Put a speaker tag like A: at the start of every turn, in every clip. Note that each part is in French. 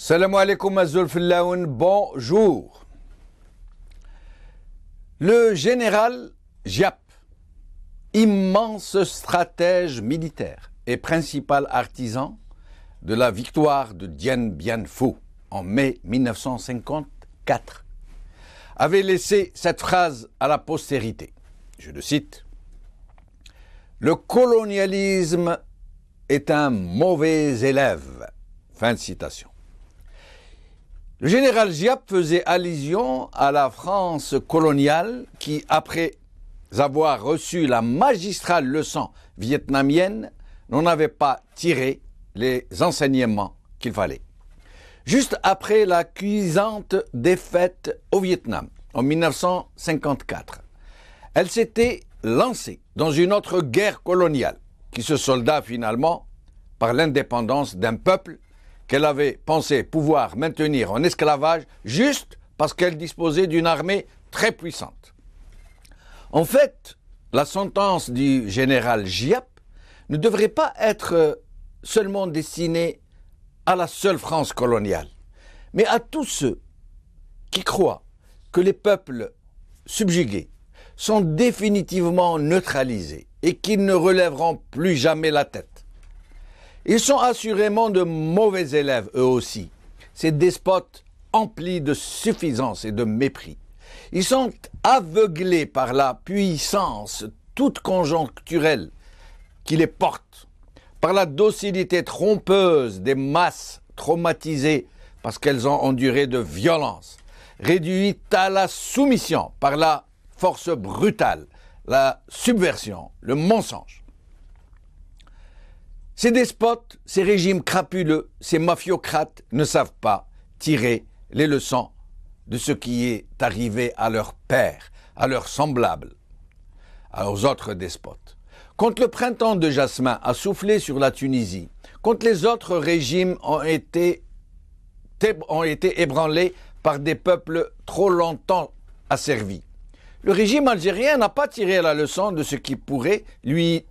A: Salam alaikum Azul Fillaoun, bonjour. Le général Giap, immense stratège militaire et principal artisan de la victoire de Dien Bien Phu en mai 1954, avait laissé cette phrase à la postérité. Je le cite. « Le colonialisme est un mauvais élève. » Fin de citation. Le général Giap faisait allusion à la France coloniale qui, après avoir reçu la magistrale leçon vietnamienne, n'en avait pas tiré les enseignements qu'il fallait. Juste après la cuisante défaite au Vietnam en 1954, elle s'était lancée dans une autre guerre coloniale qui se solda finalement par l'indépendance d'un peuple qu'elle avait pensé pouvoir maintenir en esclavage juste parce qu'elle disposait d'une armée très puissante. En fait, la sentence du général Giap ne devrait pas être seulement destinée à la seule France coloniale, mais à tous ceux qui croient que les peuples subjugués sont définitivement neutralisés et qu'ils ne relèveront plus jamais la tête. Ils sont assurément de mauvais élèves, eux aussi, ces despotes emplis de suffisance et de mépris. Ils sont aveuglés par la puissance toute conjoncturelle qui les porte, par la docilité trompeuse des masses traumatisées parce qu'elles ont enduré de violences, réduites à la soumission par la force brutale, la subversion, le mensonge. Ces despotes, ces régimes crapuleux, ces mafiocrates ne savent pas tirer les leçons de ce qui est arrivé à leurs pères, à leurs semblables, aux autres despotes. Quand le printemps de Jasmin a soufflé sur la Tunisie, quand les autres régimes ont été ébranlés par des peuples trop longtemps asservis, le régime algérien n'a pas tiré la leçon de ce qui pourrait lui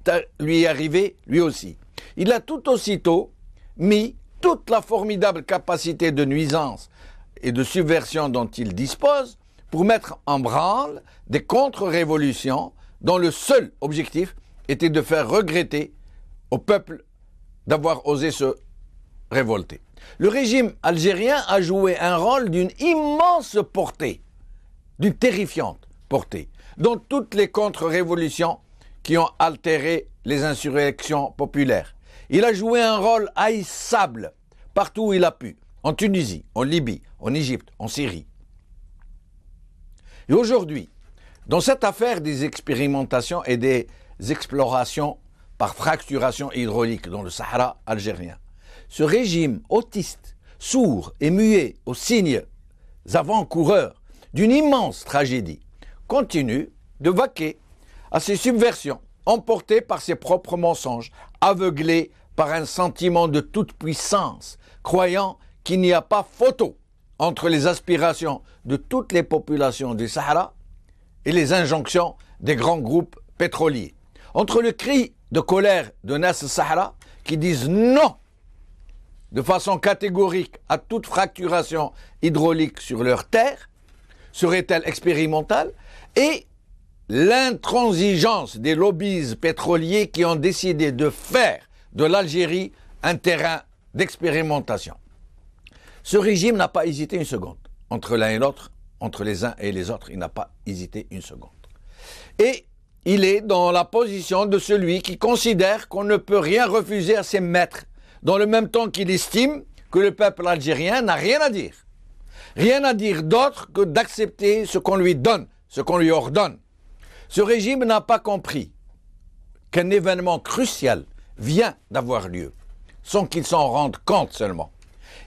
A: arriver lui aussi. Il a tout aussitôt mis toute la formidable capacité de nuisance et de subversion dont il dispose pour mettre en branle des contre-révolutions dont le seul objectif était de faire regretter au peuple d'avoir osé se révolter. Le régime algérien a joué un rôle d'une immense portée, d'une terrifiante portée, dans toutes les contre-révolutions qui ont altéré les insurrections populaires. Il a joué un rôle haïssable partout où il a pu, en Tunisie, en Libye, en Égypte, en Syrie. Et aujourd'hui, dans cette affaire des expérimentations et des explorations par fracturation hydraulique dans le Sahara algérien, ce régime autiste, sourd et muet aux signes avant-coureurs d'une immense tragédie, continue de vaquer à ses subversions, emporté par ses propres mensonges, aveuglé par un sentiment de toute puissance, croyant qu'il n'y a pas photo entre les aspirations de toutes les populations du Sahara et les injonctions des grands groupes pétroliers. Entre le cri de colère de Nas Sahara qui disent non de façon catégorique à toute fracturation hydraulique sur leur terre, serait-elle expérimentale, et l'intransigeance des lobbies pétroliers qui ont décidé de faire de l'Algérie un terrain d'expérimentation. Ce régime n'a pas hésité une seconde. Entre l'un et l'autre, entre les uns et les autres, il n'a pas hésité une seconde. Et il est dans la position de celui qui considère qu'on ne peut rien refuser à ses maîtres, dans le même temps qu'il estime que le peuple algérien n'a rien à dire. Rien à dire d'autre que d'accepter ce qu'on lui donne, ce qu'on lui ordonne. Ce régime n'a pas compris qu'un événement crucial vient d'avoir lieu, sans qu'il s'en rende compte seulement.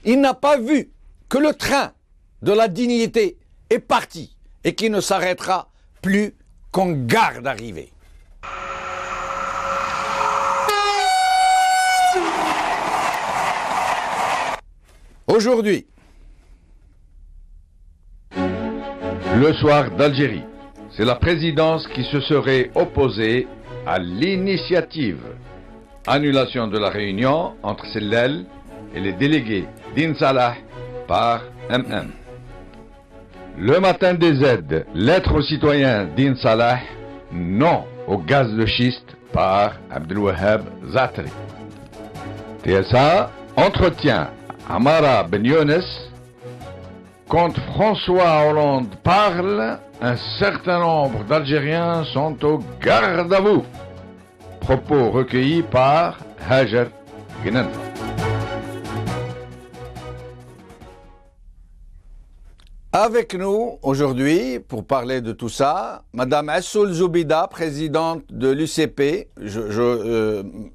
A: Il n'a pas vu que le train de la dignité est parti et qu'il ne s'arrêtera plus qu'en gare d'arrivée. Aujourd'hui,
B: le soir d'Algérie, c'est la présidence qui se serait opposée à l'initiative. Annulation de la réunion entre Sellel et les délégués d'Insalah par MM. Le matin des aides, lettre aux citoyens d'In Salah, non au gaz de schiste par Abdelwahab Zatri. TSA, entretien Amara Ben Younes. Quand François Hollande parle, un certain nombre d'Algériens sont au garde à vous. Propos recueillis par Hajer Gnen.
A: Avec nous aujourd'hui, pour parler de tout ça, Madame Assoul Zoubida, présidente de l'UCP,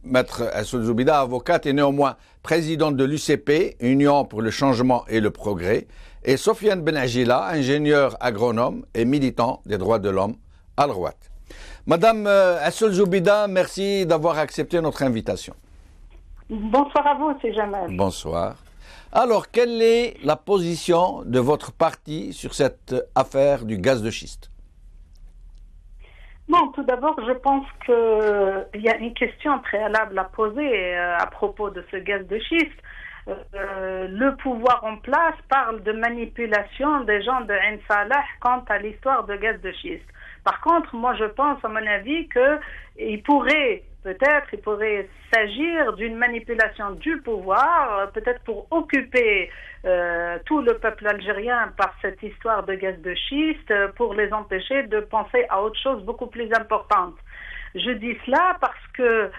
A: Maître Assoul Zoubida, avocate et néanmoins présidente de l'UCP, Union pour le changement et le progrès, et Sofiane Benagila, ingénieur agronome et militant des droits de l'homme à Al-Rouat. Madame Assoul Zoubida, merci d'avoir accepté notre invitation.
C: Bonsoir à vous, c'est Jamal.
A: Bonsoir. Alors, quelle est la position de votre parti sur cette affaire du gaz de schiste?
C: Bon, tout d'abord, je pense qu'il y a une question préalable à poser à propos de ce gaz de schiste. Le pouvoir en place parle de manipulation des gens de Ain Salah quant à l'histoire de gaz de schiste. Par contre, moi je pense, à mon avis, qu'il pourrait s'agir d'une manipulation du pouvoir, peut-être pour occuper tout le peuple algérien par cette histoire de gaz de schiste, pour les empêcher de penser à autre chose beaucoup plus importante. Je dis cela parce que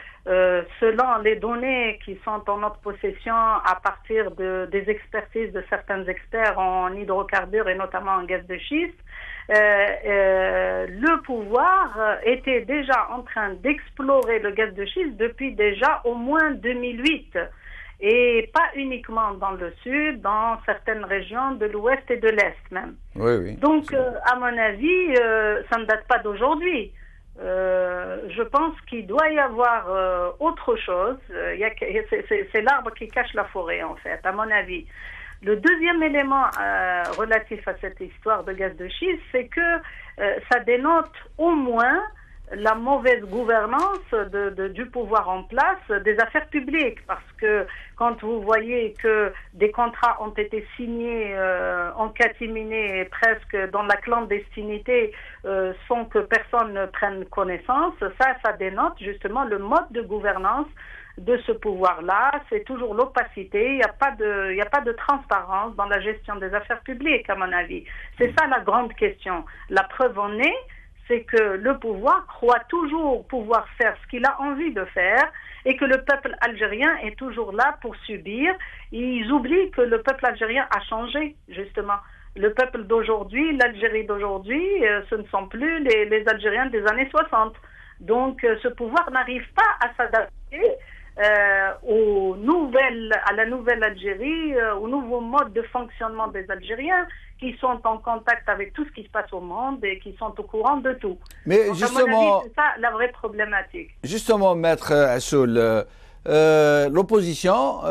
C: selon les données qui sont en notre possession à partir des expertises de certains experts en hydrocarbures et notamment en gaz de schiste, le pouvoir était déjà en train d'explorer le gaz de schiste depuis déjà au moins 2008 et pas uniquement dans le sud, dans certaines régions de l'ouest et de l'est même.
A: Oui, oui.
C: Donc, à mon avis, ça ne date pas d'aujourd'hui. Je pense qu'il doit y avoir autre chose. C'est l'arbre qui cache la forêt, en fait, à mon avis. Le deuxième élément relatif à cette histoire de gaz de schiste, c'est que ça dénote au moins la mauvaise gouvernance du pouvoir en place des affaires publiques. Parce que quand vous voyez que des contrats ont été signés en catimini, presque dans la clandestinité, sans que personne ne prenne connaissance, ça dénote justement le mode de gouvernance de ce pouvoir-là. C'est toujours l'opacité, il n'y a pas de transparence dans la gestion des affaires publiques, à mon avis. C'est ça la grande question. La preuve en est, c'est que le pouvoir croit toujours pouvoir faire ce qu'il a envie de faire et que le peuple algérien est toujours là pour subir. Ils oublient que le peuple algérien a changé, justement. Le peuple d'aujourd'hui, l'Algérie d'aujourd'hui, ce ne sont plus les Algériens des années 60. Donc, ce pouvoir n'arrive pas à s'adapter à la nouvelle Algérie, au nouveau mode de fonctionnement des Algériens qui sont en contact avec tout ce qui se passe au monde et qui sont au courant de tout.
A: Mais
C: donc,
A: justement,
C: à mon avis, c'est ça la vraie problématique.
A: Justement, Maître Assoul, l'opposition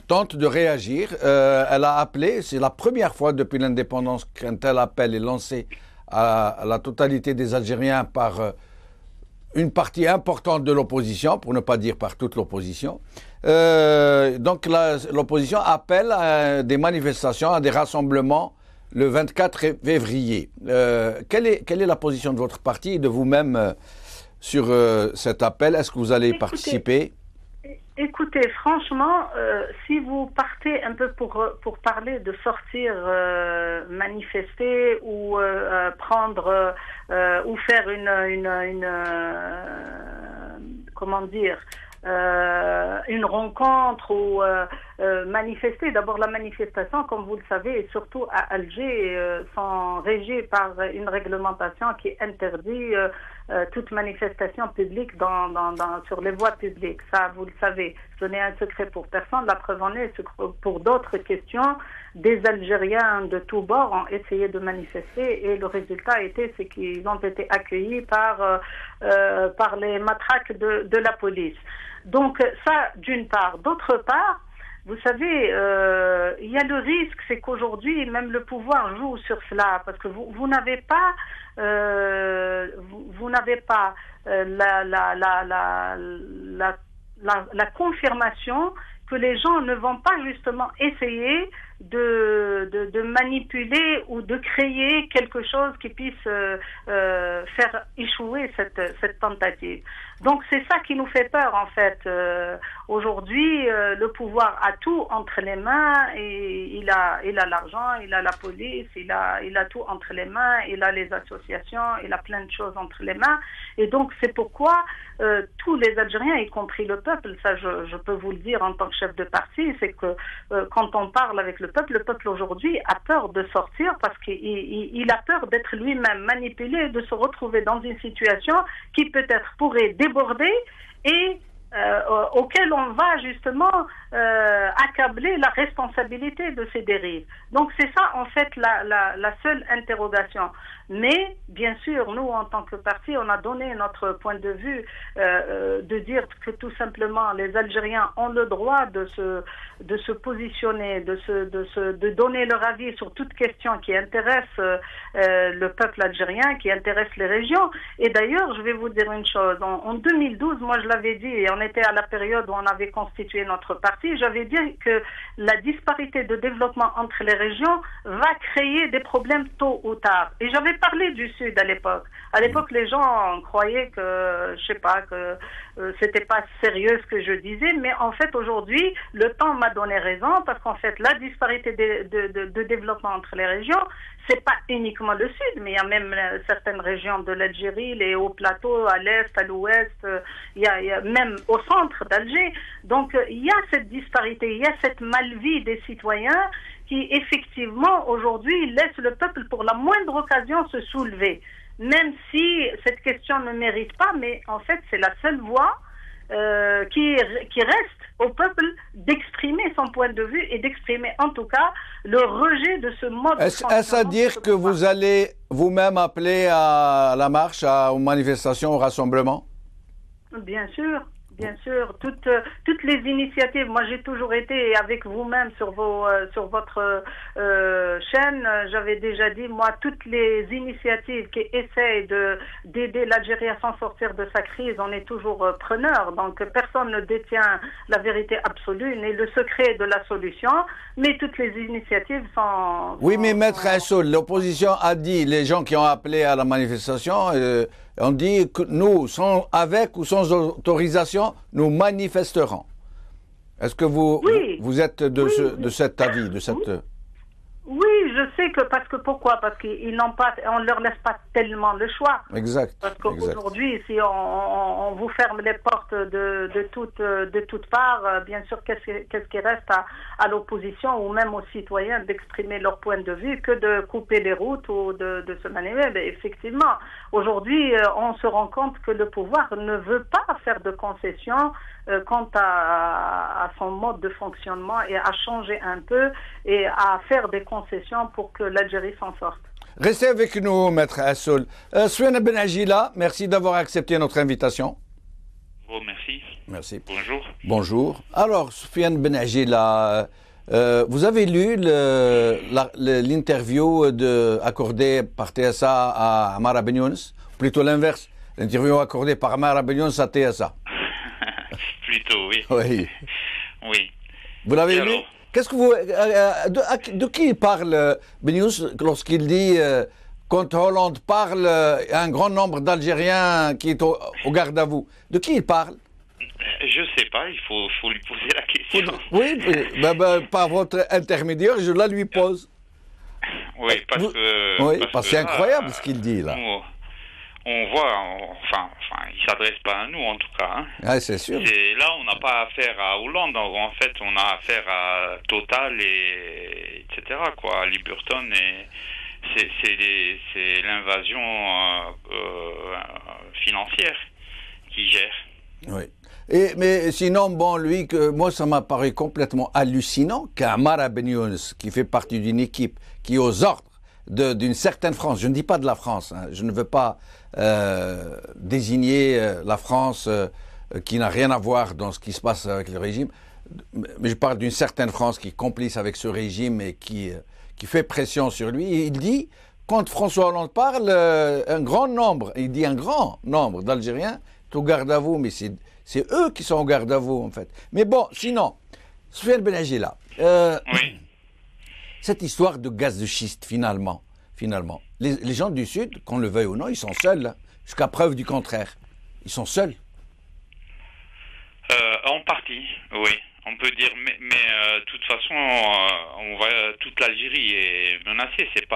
A: tente de réagir. Elle a appelé, c'est la première fois depuis l'indépendance qu'un tel appel est lancé à la totalité des Algériens par une partie importante de l'opposition, pour ne pas dire par toute l'opposition. Donc l'opposition appelle à des manifestations, à des rassemblements le 24 février. Quelle est la position de votre parti et de vous-même sur cet appel? Est-ce que vous allez participer?
C: Écoutez, franchement, si vous partez un peu pour parler de sortir manifester ou prendre ou faire comment dire, une rencontre ou manifester. D'abord, la manifestation, comme vous le savez, et surtout à Alger, sont régies par une réglementation qui interdit toute manifestation publique sur les voies publiques. Ça, vous le savez, ce n'est un secret pour personne. La preuve en est, pour d'autres questions, des Algériens de tous bords ont essayé de manifester et le résultat c'est qu'ils ont été accueillis par les matraques de la police. Donc ça, d'une part. D'autre part, vous savez, il y a le risque, c'est qu'aujourd'hui, même le pouvoir joue sur cela, parce que vous n'avez pas, la confirmation que les gens ne vont pas justement essayer de manipuler ou de créer quelque chose qui puisse faire échouer cette tentative. Donc c'est ça qui nous fait peur en fait. Aujourd'hui, le pouvoir a tout entre les mains et il a l'argent, il a la police, il a tout entre les mains, il a les associations, il a plein de choses entre les mains. Et donc c'est pourquoi tous les Algériens, y compris le peuple, ça je peux vous le dire en tant que chef de parti, c'est que quand on parle avec le peuple aujourd'hui a peur de sortir parce qu'il a peur d'être lui-même manipulé, de se retrouver dans une situation qui peut-être pourrait déborder et auquel on va justement accabler la responsabilité de ces dérives. Donc c'est ça en fait la seule interrogation. Mais bien sûr, nous en tant que parti, on a donné notre point de vue de dire que tout simplement les Algériens ont le droit de se positionner, de donner leur avis sur toute question qui intéresse le peuple algérien, qui intéresse les régions. Et d'ailleurs, je vais vous dire une chose. En 2012, moi je l'avais dit, et on était à la période où on avait constitué notre parti, j'avais dit que la disparité de développement entre les régions va créer des problèmes tôt ou tard. Et j'avais parlé du Sud à l'époque. À l'époque, les gens croyaient que, je sais pas, que c'était pas sérieux ce que je disais, mais en fait, aujourd'hui, le temps m'a donné raison parce qu'en fait, la disparité de développement entre les régions, c'est pas uniquement le Sud, mais il y a même certaines régions de l'Algérie, les hauts plateaux, à l'Est, à l'Ouest, il y a même au centre d'Alger. Donc, il y a cette disparité, il y a cette mal-vie des citoyens qui, effectivement, aujourd'hui, laissent le peuple, pour la moindre occasion, se soulever. Même si cette question ne mérite pas, mais en fait, c'est la seule voie qui reste au peuple d'exprimer son point de vue et d'exprimer en tout cas le rejet de ce mode de fonctionnement.
A: Est-ce à dire que vous allez vous-même appeler à la marche, aux manifestations, au rassemblement?
C: Bien sûr. Bien sûr, toutes les initiatives. Moi, j'ai toujours été avec vous-même sur votre chaîne. J'avais déjà dit, moi, toutes les initiatives qui essayent d'aider l'Algérie à s'en sortir de sa crise, on est toujours preneur. Donc, personne ne détient la vérité absolue ni le secret de la solution. Mais toutes les initiatives sont...
A: Oui, mais Maître Assoul, l'opposition a dit, les gens qui ont appelé à la manifestation... on dit que nous, avec ou sans autorisation, nous manifesterons. Est-ce que vous êtes de cet avis, de cette...
C: Oui, je sais que pourquoi? Parce qu'ils n'ont pas, on leur laisse pas tellement le choix.
A: Exact.
C: Parce qu'aujourd'hui, si on vous ferme les portes de toutes parts, bien sûr, qu'est-ce qui reste à l'opposition ou même aux citoyens d'exprimer leur point de vue que de couper les routes ou de se manifester. Mais effectivement, aujourd'hui, on se rend compte que le pouvoir ne veut pas faire de concessions quant à son mode de fonctionnement et à changer un peu et à faire des concessions pour que l'Algérie s'en sorte.
A: Restez avec nous, Maître Assoul. Soufiane Ben Agila, merci d'avoir accepté notre invitation.
D: Bon, merci.
A: Merci.
D: Bonjour.
A: Bonjour. Alors, Soufiane Ben Agila, vous avez lu l'interview accordée par TSA à Amara Ben Younes, plutôt l'inverse, l'interview accordée par Amara Ben Younes à TSA.
D: Plutôt, oui.
A: Oui.
D: Oui.
A: Vous l'avez lu? Qu'est-ce que vous, de qui il parle, Ben Younes, lorsqu'il dit quand Hollande parle, un grand nombre d'Algériens qui est au garde à vous? De qui il parle?
D: Je ne sais pas, il faut lui poser la question.
A: Oui, par votre intermédiaire, je la lui pose.
D: Oui, parce que
A: c'est incroyable ce qu'il dit là.
D: On voit, enfin, il ne s'adresse pas à nous en tout cas. Hein.
A: Ah, c'est sûr.
D: Et là, on n'a pas affaire à Hollande. En fait, on a affaire à Total etc. quoi, Liberton et c'est l'invasion financière qui gère.
A: Oui. Mais sinon, bon, moi, ça m'a paru complètement hallucinant qu'Amara Ben Younes, qui fait partie d'une équipe qui est aux ordres d'une certaine France, je ne dis pas de la France, hein, je ne veux pas désigner la France qui n'a rien à voir dans ce qui se passe avec le régime, mais je parle d'une certaine France qui est complice avec ce régime et qui fait pression sur lui. Et il dit, quand François Hollande parle, un grand nombre d'Algériens sont au garde à vous, mais c'est eux qui sont au garde à vous en fait. Mais bon, sinon, Soufiane Ben Agila.
D: Oui.
A: cette histoire de gaz de schiste, finalement, les gens du Sud, qu'on le veuille ou non, ils sont seuls, hein, jusqu'à preuve du contraire. Ils sont seuls.
D: En partie, oui. On peut dire, mais de toute façon, toute l'Algérie est menacée. C'est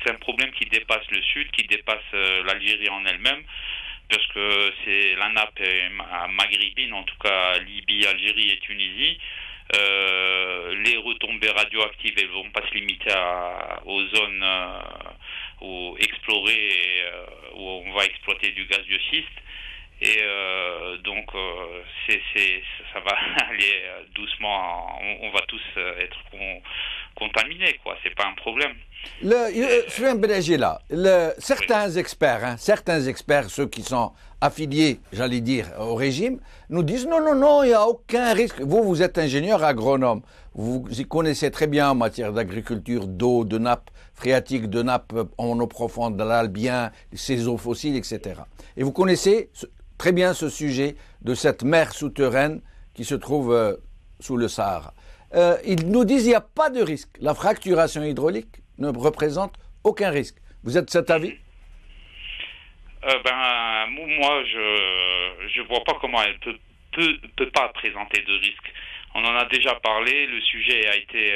D: un problème qui dépasse le Sud, qui dépasse l'Algérie en elle-même, parce que c'est la nappe maghrébine, en tout cas Libye, Algérie et Tunisie. Les retombées radioactives, elles vont pas se limiter aux zones explorées où on va exploiter du gaz de schiste. Et donc, ça va aller doucement. On va tous être contaminés, quoi. C'est pas un problème.
A: Certains experts, ceux qui sont affiliés, j'allais dire, au régime, nous disent non, il n'y a aucun risque. Vous êtes ingénieur agronome. Vous y connaissez très bien en matière d'agriculture, d'eau, de nappes phréatiques, de nappes en eau profonde, de l'albien, ces eaux fossiles, etc. Et vous connaissez très bien ce sujet de cette mer souterraine qui se trouve sous le Sahara. Ils nous disent qu'il n'y a pas de risque. La fracturation hydraulique ne représente aucun risque. Vous êtes de cet avis?
D: Moi, je vois pas comment elle peut pas présenter de risque. On en a déjà parlé, le sujet a été...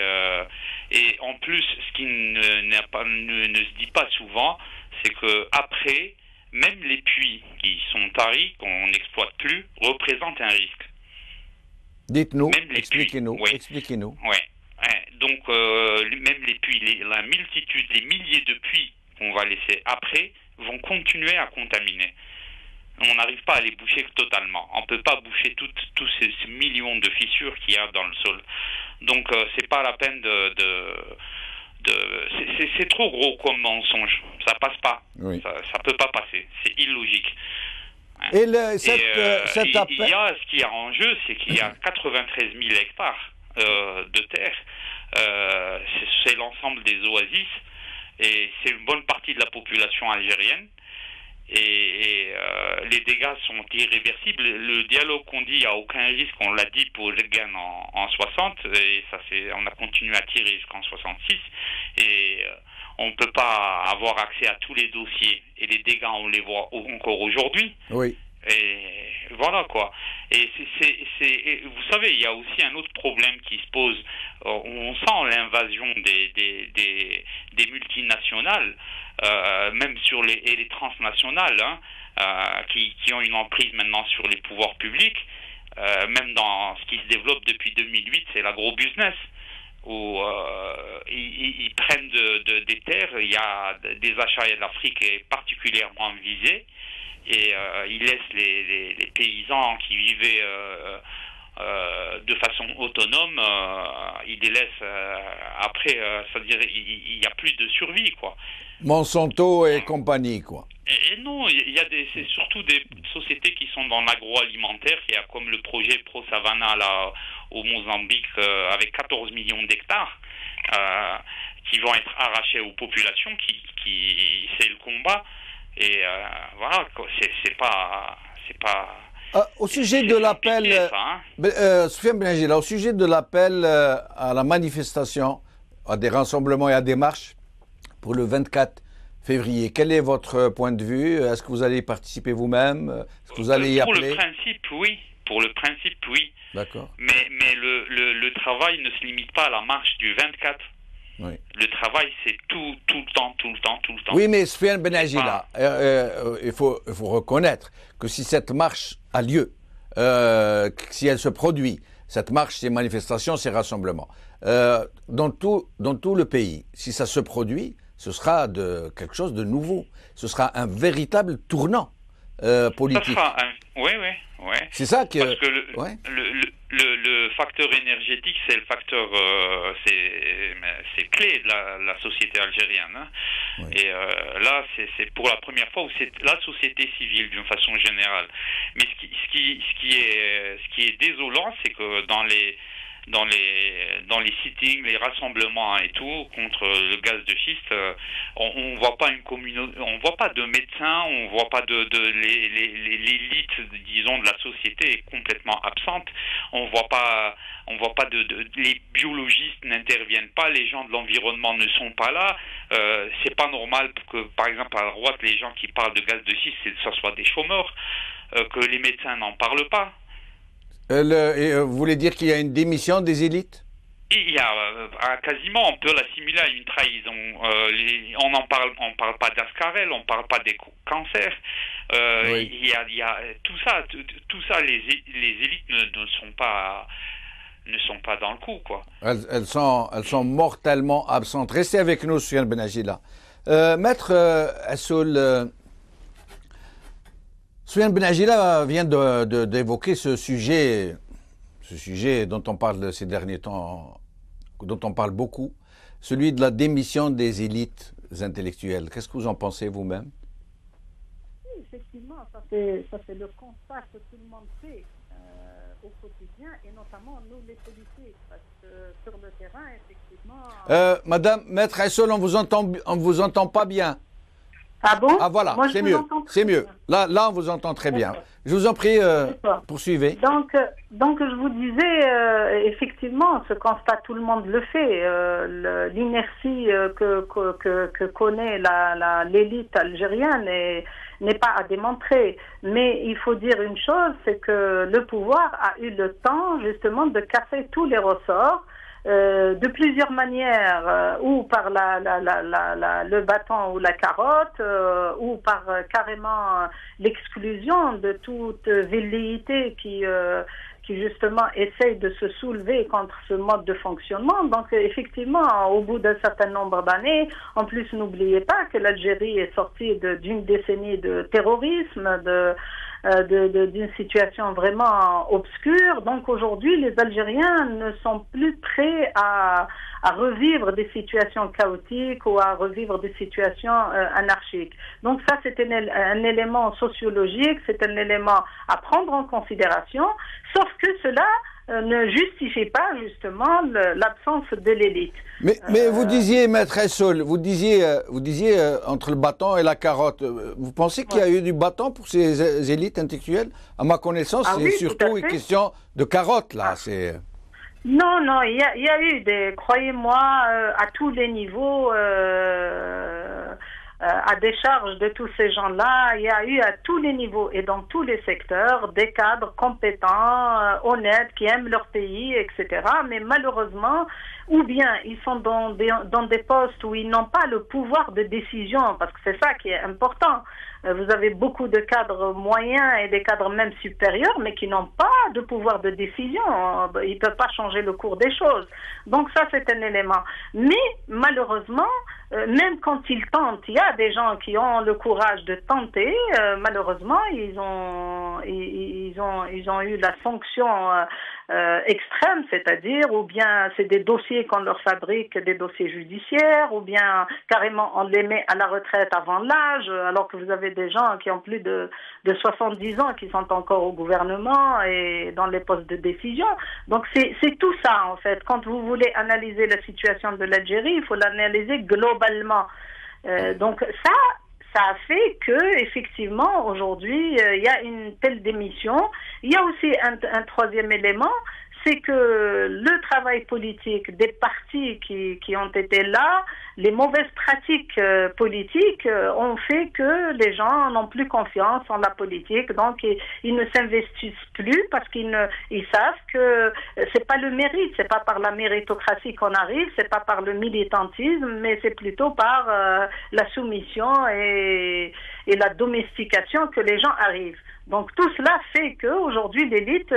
D: et en plus, ce qui ne se dit pas souvent, c'est que après, même les puits qui sont taris, qu'on n'exploite plus, représentent un risque.
A: Dites-nous, expliquez-nous.
D: Oui.
A: Expliquez-nous.
D: Ouais. Donc, même les puits, la multitude, les milliers de puits qu'on va laisser après, vont continuer à contaminer. On n'arrive pas à les boucher totalement. On ne peut pas boucher tous ces millions de fissures qu'il y a dans le sol. Donc, c'est pas la peine c'est trop gros comme mensonge. Ça passe pas. Oui. Ça peut pas passer. C'est illogique.
A: Et
D: ce qui est en jeu, c'est qu'il y a 93 000 hectares de terre. C'est l'ensemble des oasis. Et c'est une bonne partie de la population algérienne. Et les dégâts sont irréversibles. Le dialogue qu'on dit, il n'y a aucun risque, on l'a dit pour Legan en 60, et on a continué à tirer jusqu'en 66, et on ne peut pas avoir accès à tous les dossiers, et les dégâts, on les voit encore aujourd'hui.
A: Oui.
D: Et voilà quoi. Et vous savez, il y a aussi un autre problème qui se pose. On sent l'invasion des multinationales, même sur les transnationales, qui ont une emprise maintenant sur les pouvoirs publics. Même dans ce qui se développe depuis 2008, c'est l'agro-business, où ils prennent des terres. Il y a des achats, et l'Afrique est particulièrement visée. Et ils laissent les paysans qui vivaient de façon autonome, ils les laissent après, c'est-à-dire il n'y a plus de survie, quoi.
A: Monsanto et compagnie, quoi.
D: Et non, c'est surtout des sociétés qui sont dans l'agroalimentaire, qui a comme le projet Pro Savannah là au Mozambique avec 14 millions d'hectares qui vont être arrachés aux populations, qui c'est le combat. Et voilà, c'est pas.
A: Au sujet de l'appel, Soufiane Benengila, au sujet de l'appel à la manifestation, à des rassemblements et à des marches pour le 24 février, quel est votre point de vue? Est-ce que vous allez y participer vous-même? Est-ce que vous allez y appeler?
D: Pour le principe, oui.
A: D'accord.
D: Mais le travail ne se limite pas à la marche du 24.
A: Oui.
D: Le travail, c'est tout le temps.
A: Oui, mais Soufiane Benengila, il faut reconnaître que si cette marche a lieu, si elle se produit, cette marche, ces manifestations, ces rassemblements, dans tout le pays, si ça se produit, ce sera quelque chose de nouveau. Ce sera un véritable tournant politique.
D: Oui.
A: C'est ça que...
D: Parce que le facteur énergétique, c'est le facteur... c'est clé de la société algérienne. Hein. Oui. Et là, c'est pour la première fois où c'est la société civile, d'une façon générale. Mais ce qui est désolant, c'est que dans dans les sittings, les rassemblements et tout contre le gaz de schiste, on voit pas une communauté, on voit pas de médecins, on voit pas l'élite, disons, de la société est complètement absente. On voit pas les biologistes n'interviennent pas, les gens de l'environnement ne sont pas là. C'est pas normal que, par exemple, à droite, les gens qui parlent de gaz de schiste, ce soit des chômeurs, que les médecins n'en parlent pas.
A: Vous voulez dire qu'il y a une démission des élites?
D: Il y a quasiment, on peut l'assimiler à une trahison. On parle pas d'Ascarel, on parle pas des cancers.
A: Oui.
D: Il y a tout ça. Les élites ne sont pas dans le coup, quoi.
A: Elles sont mortellement absentes. Restez avec nous, Soufiane Benagila. Maître Assoul, Soufiane Benagila vient d'évoquer ce sujet dont on parle ces derniers temps, dont on parle beaucoup, celui de la démission des élites intellectuelles. Qu'est-ce que vous en pensez vous-même?
C: Oui, effectivement, ça c'est le constat que tout le monde fait au quotidien, et notamment nous les politiques, parce que sur le terrain, effectivement...
A: Madame Maître Assoul, on vous entend pas bien.
C: Ah bon?
A: Ah voilà, c'est mieux, c'est mieux. Là, on vous entend très bien. Je vous en prie, poursuivez.
C: Donc, je vous disais, effectivement, ce constat, tout le monde le fait. L'inertie que connaît l'élite algérienne n'est pas à démontrer. Mais il faut dire une chose, c'est que le pouvoir a eu le temps, justement, de casser tous les ressorts, de plusieurs manières, ou par le bâton ou la carotte, ou par carrément l'exclusion de toute velléité qui justement essaye de se soulever contre ce mode de fonctionnement. Donc effectivement, au bout d'un certain nombre d'années, en plus n'oubliez pas que l'Algérie est sortie d'une décennie de terrorisme, d'une situation vraiment obscure. Donc aujourd'hui, les Algériens ne sont plus prêts à revivre des situations chaotiques ou à revivre des situations anarchiques. Donc ça, c'est un élément sociologique, c'est un élément à prendre en considération, sauf que cela ne justifie pas justement l'absence de l'élite.
A: Mais vous disiez, Maître Assoul, vous disiez entre le bâton et la carotte. Vous pensez qu'il y a eu du bâton pour ces élites intellectuelles? À ma connaissance, c'est surtout une question de carotte, là.
C: Non, il y a eu croyez-moi, à tous les niveaux, à décharge de tous ces gens-là, il y a eu à tous les niveaux et dans tous les secteurs des cadres compétents, honnêtes, qui aiment leur pays, etc. Mais malheureusement, ou bien ils sont dans des postes où ils n'ont pas le pouvoir de décision, parce que c'est ça qui est important. Vous avez beaucoup de cadres moyens et des cadres même supérieurs, mais qui n'ont pas de pouvoir de décision. Ils ne peuvent pas changer le cours des choses. Donc ça, c'est un élément. Mais malheureusement, même quand ils tentent, il y a des gens qui ont le courage de tenter. Malheureusement, ils ont eu la sanction extrême, c'est-à-dire ou bien c'est des dossiers qu'on leur fabrique, des dossiers judiciaires, ou bien carrément on les met à la retraite avant l'âge, alors que vous avez des gens qui ont plus de 70 ans qui sont encore au gouvernement et dans les postes de décision. Donc c'est tout ça en fait. Quand vous voulez analyser la situation de l'Algérie, il faut l'analyser globalement. Donc ça a fait que, effectivement, aujourd'hui, il y a une telle démission. Il y a aussi un troisième élément, c'est que le travail politique des partis qui ont été là, les mauvaises pratiques politiques ont fait que les gens n'ont plus confiance en la politique, donc ils ne s'investissent plus parce qu'ils savent que c'est pas le mérite, c'est pas par la méritocratie qu'on arrive, c'est pas par le militantisme, mais c'est plutôt par la soumission et la domestication que les gens arrivent. Donc tout cela fait qu'aujourd'hui l'élite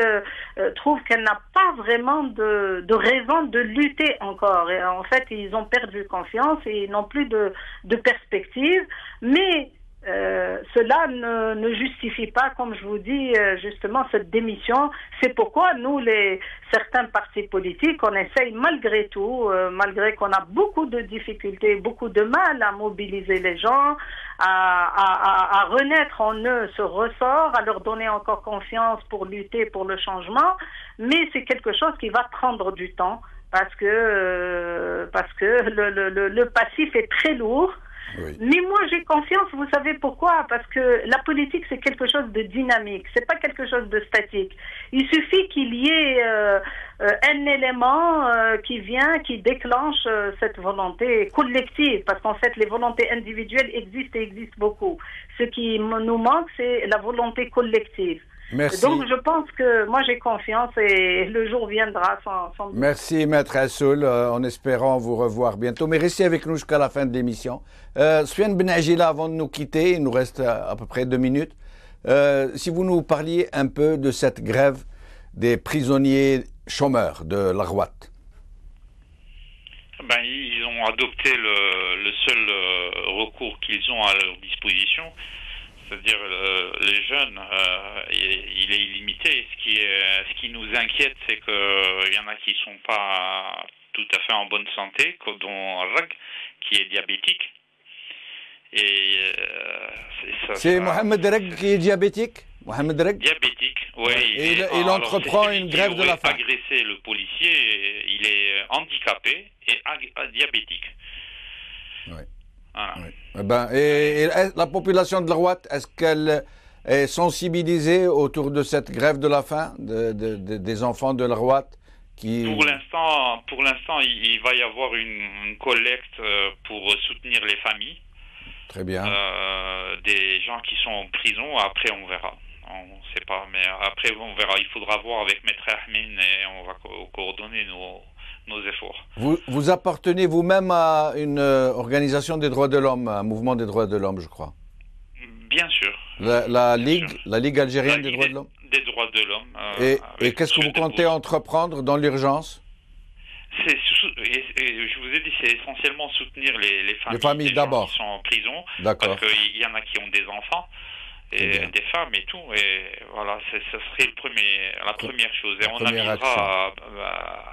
C: trouve qu'elle n'a pas vraiment de raison de lutter encore. Et en fait, ils ont perdu confiance et ils n'ont plus de perspective. Mais cela ne justifie pas, comme je vous dis, justement, cette démission. C'est pourquoi nous, certains partis politiques, on essaye malgré tout, malgré qu'on a beaucoup de difficultés, beaucoup de mal à mobiliser les gens, à renaître en eux ce ressort, à leur donner encore confiance pour lutter pour le changement. Mais c'est quelque chose qui va prendre du temps parce que le passif est très lourd.
A: Oui.
C: Mais moi j'ai confiance, vous savez pourquoi? Parce que la politique c'est quelque chose de dynamique, c'est pas quelque chose de statique. Il suffit qu'il y ait un élément qui déclenche cette volonté collective, parce qu'en fait les volontés individuelles existent et existent beaucoup. Ce qui nous manque c'est la volonté collective.
A: Merci.
C: Donc je pense que moi j'ai confiance et le jour viendra sans doute.
A: Merci Maître Assoul, en espérant vous revoir bientôt. Mais restez avec nous jusqu'à la fin de l'émission. Soufiane Ben Agila, avant de nous quitter, il nous reste à peu près 2 minutes. Si vous nous parliez un peu de cette grève des prisonniers chômeurs de l'Arwat.
D: Ben, ils ont adopté le seul recours qu'ils ont à leur disposition. C'est-à-dire les jeunes, il est illimité. Ce qui nous inquiète, c'est qu'il y en a qui sont pas tout à fait en bonne santé, dont Rag, qui est diabétique. Et
A: c'est Mohamed Rag qui est diabétique? Mohamed Rag?
D: Diabétique, oui.
A: Et il entreprend une grève de la faim.
D: Il a agressé le policier, il est handicapé et diabétique.
A: Oui.
D: Voilà.
A: Oui. Et la population de l'Arwat, est-ce qu'elle est sensibilisée autour de cette grève de la faim des enfants de l'Arwat qui...
D: Pour l'instant, il va y avoir une collecte pour soutenir les familles.
A: Très bien.
D: Des gens qui sont en prison. Après, on verra. On ne sait pas, mais après, on verra. Il faudra voir avec Maître Ahmed et on va coordonner nos efforts.
A: Vous appartenez vous-même à une organisation des droits de l'homme, un mouvement des droits de l'homme, je crois.
D: Bien sûr.
A: La Ligue algérienne des droits de l'homme.
D: Des droits de l'homme.
A: Et qu'est-ce que vous comptez entreprendre dans l'urgence?
D: Je vous ai dit, c'est essentiellement soutenir les
A: familles d'abord.
D: Qui sont en prison.
A: D'accord.
D: Parce qu'il y en a qui ont des enfants. Et des femmes et tout, et voilà, ce serait la première chose. Et on avisera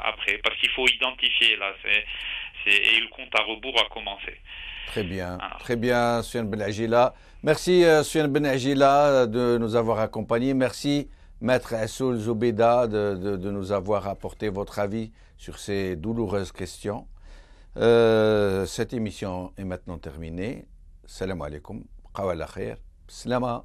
D: après, parce qu'il faut identifier là, et le compte à rebours a commencé.
A: Très bien,
D: voilà.
A: Très bien, Soufiane Ben Agila. Merci Soufiane Ben Agila de nous avoir accompagnés. Merci Maître Assoul Zoubeda de nous avoir apporté votre avis sur ces douloureuses questions. Cette émission est maintenant terminée. Salam alaikum. Qawala khair. Slama.